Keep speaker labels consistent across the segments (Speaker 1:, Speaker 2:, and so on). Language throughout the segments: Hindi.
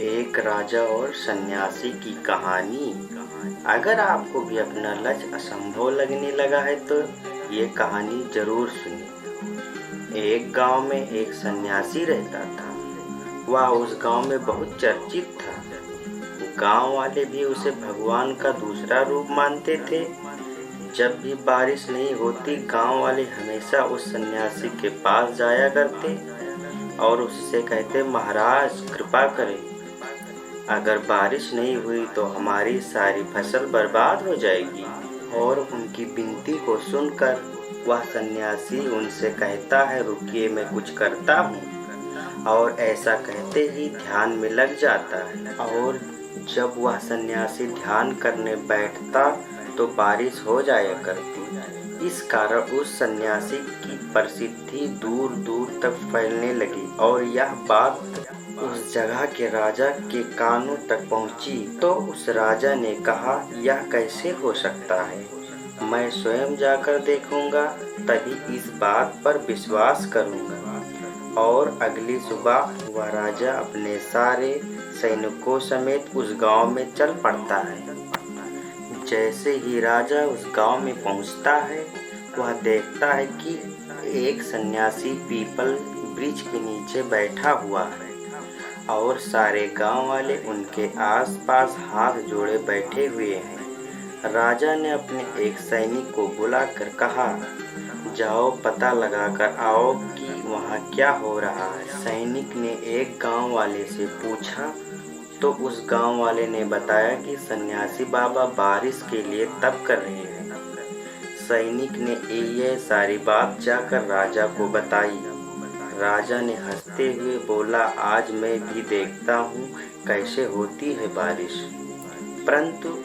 Speaker 1: एक राजा और सन्यासी की कहानी। अगर आपको भी अपना लक्ष्य असंभव लगने लगा है तो ये कहानी जरूर सुनिए। एक गांव में एक सन्यासी रहता था। वह उस गांव में बहुत चर्चित था। गांव वाले भी उसे भगवान का दूसरा रूप मानते थे। जब भी बारिश नहीं होती, गांव वाले हमेशा उस सन्यासी के पास जाया करते और उससे कहते, महाराज कृपा करें, अगर बारिश नहीं हुई तो हमारी सारी फसल बर्बाद हो जाएगी। और उनकी विनती को सुनकर वह सन्यासी उनसे कहता है, रुकिए मैं कुछ करता हूँ। और ऐसा कहते ही ध्यान में लग जाता है। और जब वह सन्यासी ध्यान करने बैठता तो बारिश हो जाया करती। इस कारण उस सन्यासी की प्रसिद्धि दूर दूर तक फैलने लगी और यह बात उस जगह के राजा के कानों तक पहुंची। तो उस राजा ने कहा, यह कैसे हो सकता है? मैं स्वयं जाकर देखूंगा, तभी इस बात पर विश्वास करूंगा। और अगली सुबह वह राजा अपने सारे सैनिकों समेत उस गांव में चल पड़ता है। जैसे ही राजा उस गांव में पहुंचता है, वह देखता है कि एक सन्यासी पीपल वृक्ष के नीचे बैठा हुआ है और सारे गांव वाले उनके आसपास हाथ जोड़े बैठे हुए हैं। राजा ने अपने एक सैनिक को बुलाकर कहा, जाओ पता लगाकर आओ कि वहाँ क्या हो रहा है। सैनिक ने एक गांव वाले से पूछा तो उस गांव वाले ने बताया कि सन्यासी बाबा बारिश के लिए तप कर रहे हैं। सैनिक ने ये सारी बात जाकर राजा को बताई। राजा ने हंसते हुए बोला, आज मैं भी देखता हूँ कैसे होती है बारिश। परंतु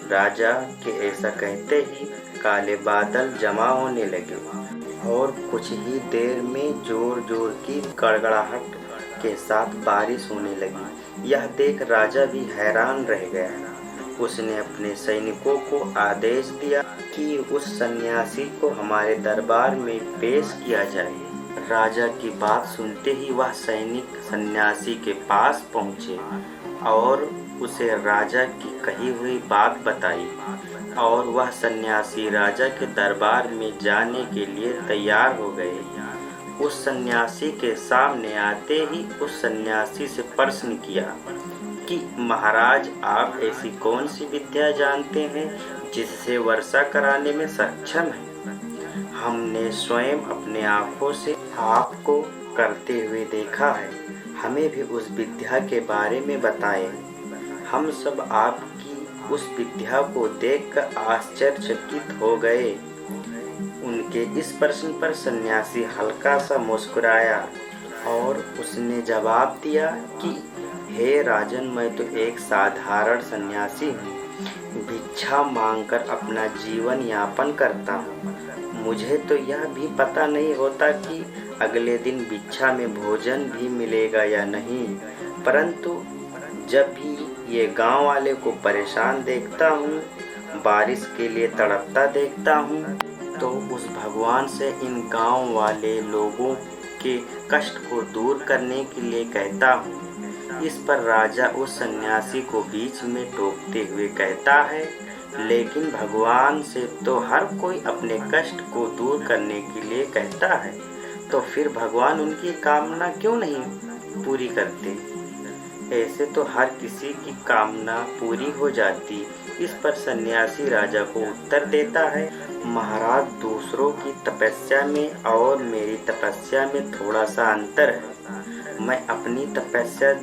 Speaker 1: राजा के ऐसा कहते ही काले बादल जमा होने लगे और कुछ ही देर में जोर जोर की गड़गड़ाहट के साथ बारिश होने लगी। यह देख राजा भी हैरान रह गया। उसने अपने सैनिकों को आदेश दिया कि उस सन्यासी को हमारे दरबार में पेश किया जाए। राजा की बात सुनते ही वह सैनिक सन्यासी के पास पहुँचे और उसे राजा की कही हुई बात बताई और वह सन्यासी राजा के दरबार में जाने के लिए तैयार हो गए। उस सन्यासी के सामने आते ही उस सन्यासी से प्रश्न किया कि महाराज, आप ऐसी कौन सी विद्या जानते हैं जिससे वर्षा कराने में सक्षम हैं? हमने स्वयं अपने आँखों से आपको करते हुए देखा है। हमें भी उस विद्या के बारे में बताएं। हम सब आपकी उस विद्या को देखकर आश्चर्यचकित हो गए। उनके इस प्रश्न पर सन्यासी हल्का सा मुस्कुराया और उसने जवाब दिया कि हे राजन, मैं तो एक साधारण सन्यासी हूँ। भिक्षा मांगकर अपना जीवन यापन करता हूँ। मुझे तो यह भी पता नहीं होता कि अगले दिन भिक्षा में भोजन भी मिलेगा या नहीं। परंतु जब भी ये गांव वाले को परेशान देखता हूँ, बारिश के लिए तड़पता देखता हूँ, तो उस भगवान से इन गांव वाले लोगों के कष्ट को दूर करने के लिए कहता हूँ। इस पर राजा उस सन्यासी को बीच में टोकते हुए कहता है, लेकिन भगवान से तो हर कोई अपने कष्ट को दूर करने के लिए कहता है, तो फिर भगवान उनकी कामना क्यों नहीं पूरी करते? ऐसे तो हर किसी की कामना पूरी हो जाती। इस पर सन्यासी राजा को उत्तर देता है, महाराज, दूसरों की तपस्या में और मेरी तपस्या में थोड़ा सा अंतर है। मैं अपनी तपस्या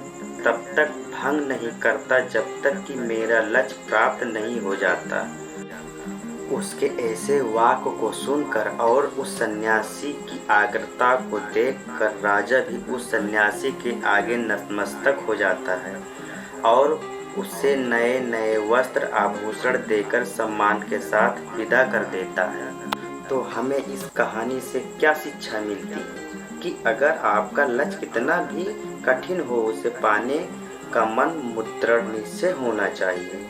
Speaker 1: तब तक भंग नहीं करता जब तक कि मेरा लक्ष्य प्राप्त नहीं हो जाता। उसके ऐसे वाक्य को सुनकर और उस सन्यासी की आग्रता को देखकर राजा भी उस सन्यासी के आगे नतमस्तक हो जाता है और उससे नए नए वस्त्र आभूषण देकर सम्मान के साथ विदा कर देता है। तो हमें इस कहानी से क्या शिक्षा मिलती है कि अगर आपका लक्ष्य कितना भी कठिन हो, उसे पाने का मन दृढ़ निश्चय होना चाहिए।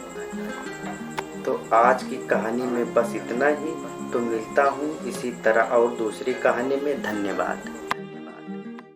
Speaker 1: तो आज की कहानी में बस इतना ही। तो मिलता हूँ इसी तरह और दूसरी कहानी में। धन्यवाद।